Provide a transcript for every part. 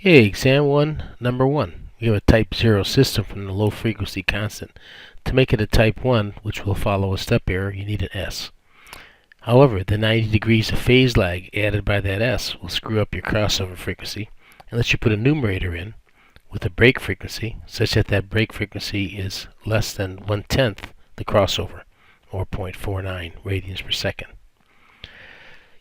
Okay, exam 1, number 1. We have a type 0 system from the low frequency constant. To make it a type 1, which will follow a step error, you need an S. However, the 90 degrees of phase lag added by that S will screw up your crossover frequency unless you put a numerator in with a break frequency such that that break frequency is less than 1/10 the crossover, or 0.49 radians per second.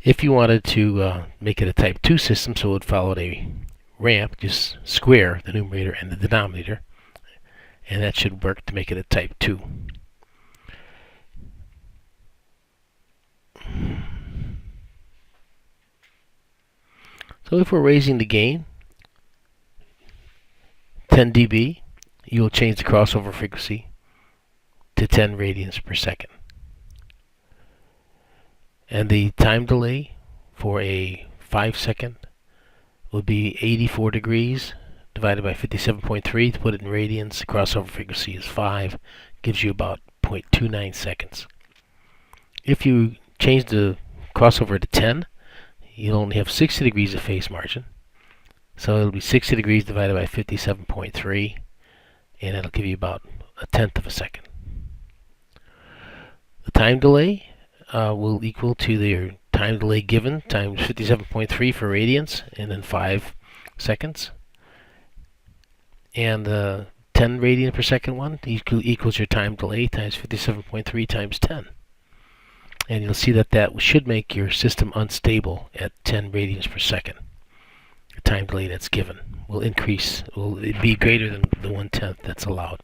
If you wanted to make it a type 2 system so it would follow a ramp, just square the numerator and the denominator, and that should work to make it a type 2. So if we're raising the gain 10 dB, you'll change the crossover frequency to 10 radians per second. And the time delay for a 5-second would be 84 degrees divided by 57.3. To put it in radians, the crossover frequency is 5, gives you about 0.29 seconds. If you change the crossover to 10, you'll only have 60 degrees of phase margin. So it'll be 60 degrees divided by 57.3, and it'll give you about 1/10 of a second. The time delay will equal to the time delay given times 57.3 for radians, and then 5 seconds. And the 10 radian per second one equals your time delay times 57.3 times 10. And you'll see that that should make your system unstable at 10 radians per second. The time delay that's given will be greater than the 1/10 that's allowed.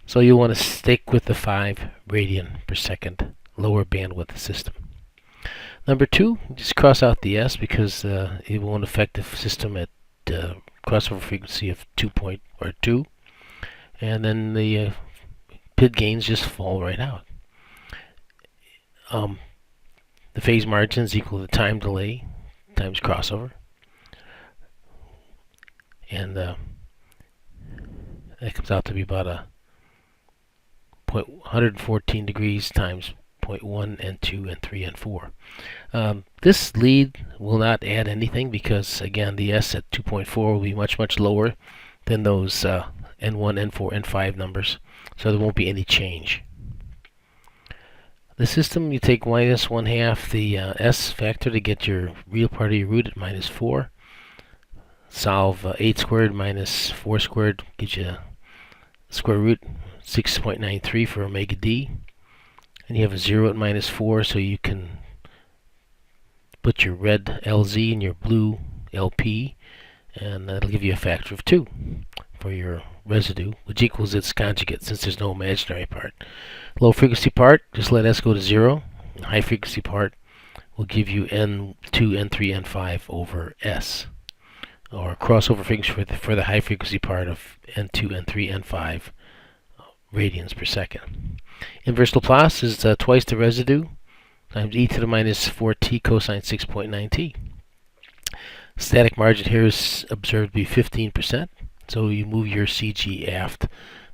So you'll want to stick with the 5 radian per second lower bandwidth system. Number 2, just cross out the S because it won't affect the system at crossover frequency of 2, and then the PID gains just fall right out. The phase margin is equal to time delay times crossover, and that comes out to be about a 114 degrees times 0.1 and 2 and 3 and 4. This lead will not add anything because, again, the S at 2.4 will be much lower than those N1, N4, N5 numbers, so there won't be any change. The system, you take minus 1/2 the S factor to get your real part of your root at -4. Solve 8 squared minus 4 squared gives you square root 6.93 for omega D. And you have a 0 at -4, so you can put your red LZ and your blue LP, and that'll give you a factor of 2 for your residue, which equals its conjugate since there's no imaginary part. Low frequency part, just let S go to 0. High frequency part will give you N2, N3, N5 over S, or crossover frequency for the high frequency part of N2, N3, N5 radians per second. Inverse Laplace is twice the residue times e to the -4t cosine 6.9t. Static margin here is observed to be 15%, so you move your CG aft.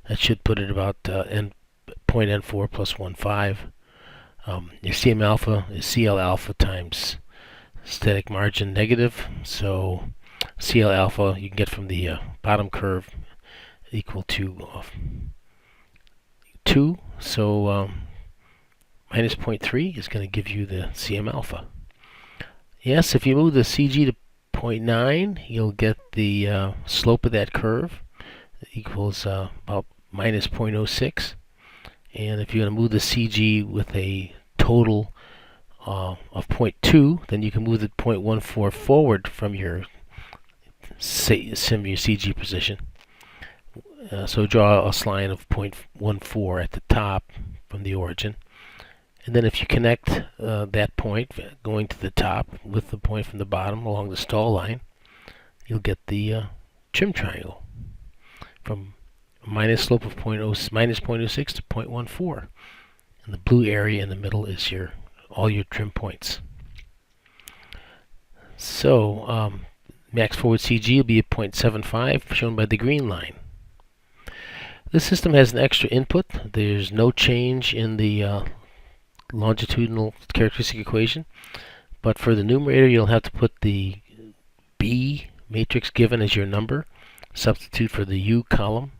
That should put it about 0.N4 plus 1/5. Your CM alpha is CL alpha times static margin negative, so CL alpha you can get from the bottom curve equal to 2, so minus 0.3 is going to give you the CM alpha. Yes, if you move the CG to 0.9, you'll get the slope of that curve equals about minus 0.06. And if you're going to move the CG with a total of 0.2, then you can move the 0.14 forward from your CG position. So draw a line of 0.14 at the top from the origin. And then if you connect that point going to the top with the point from the bottom along the stall line, you'll get the trim triangle from minus slope of minus 0.06 to 0.14. And the blue area in the middle is all your trim points. So max forward CG will be at 0.75, shown by the green line. This system has an extra input. There's no change in the longitudinal characteristic equation, but for the numerator you'll have to put the B matrix given as your number, substitute for the U column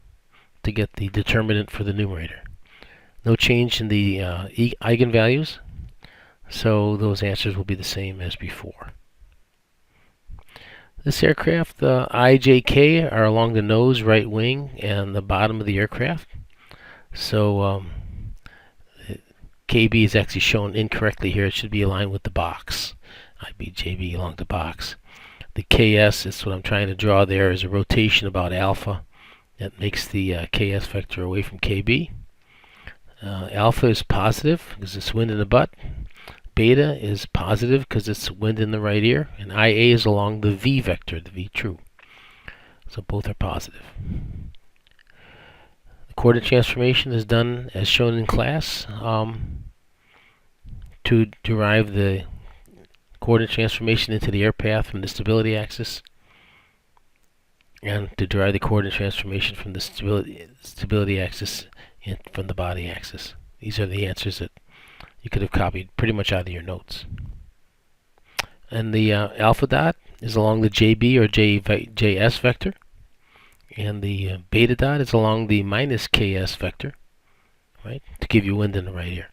to get the determinant for the numerator. No change in the eigenvalues, so those answers will be the same as before. This aircraft, the I, J, K are along the nose, right wing, and the bottom of the aircraft. So KB is actually shown incorrectly here. It should be aligned with the box. IB, JB along the box. The KS is what I'm trying to draw there, is a rotation about alpha that makes the KS vector away from KB. Alpha is positive because it's wind in the butt. Beta is positive because it's wind in the right ear. And IA is along the V vector, the V true. So both are positive. The coordinate transformation is done as shown in class to derive the coordinate transformation into the air path from the stability axis, and to derive the coordinate transformation from the stability axis and from the body axis. These are the answers that you could have copied pretty much out of your notes. And the alpha dot is along the JB or JS vector, and the beta dot is along the minus KS vector, right, to give you wind in the right ear.